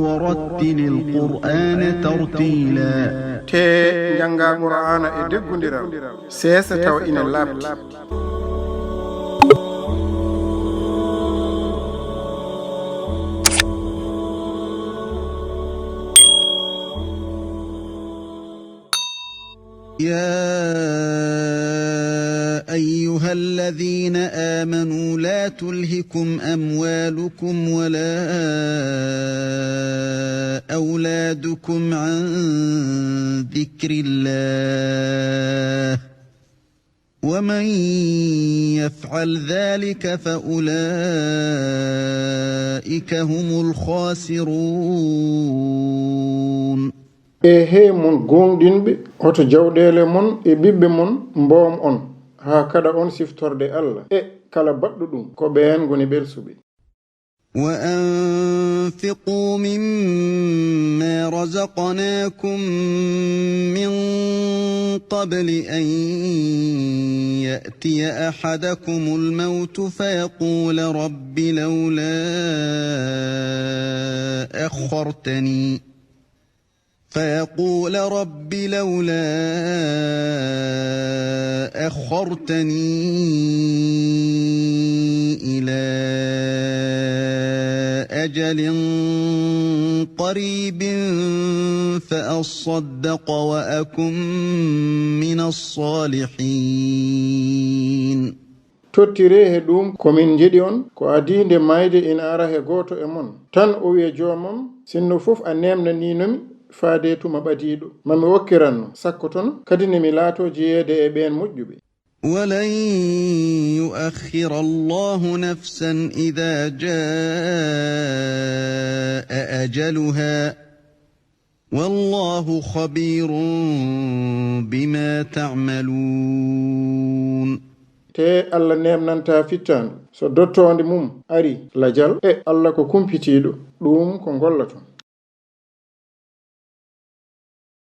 ورتل القرآن ترتيلا te janga qur'ana e deggodiral sesa taw ina labti يا أيها الذين آمنوا لا تلهكم أموالكم ولا أولادكم عن ذكر الله ومن يفعل ذلك فأولئك هم الخاسرون he mon gongdinɓe oto jawɗele mon e ɓiɓɓe mon mbom on ha kada on siftorde Allah e kala baɗɗo ɗum ko ɓen goni ɓelsuɓe وأنفقوا مما رزقناكم من قبل أن يأتي أحدكم الموت فيقول رب لولا أخرتني إلى أجل قريب فأصدق وأكن من الصالحين tottire he ɗum komin jiɗi on ko adinde mayde ina ara he goto e mon tan o wiye jomam sinno fof a nemnaninomi faade tuma ɓadiɗo mami wokkiranno sakko toon kadi nemi laato jeeyede e ɓen moƴƴuɓe ولن يؤخر الله نفسا إذا جاء أجلها والله خبير بما تعملون te Allah nemnanta fittandu so dottonde mum ari lajal e Allah ko kumpitiɗo ɗum ko gollaton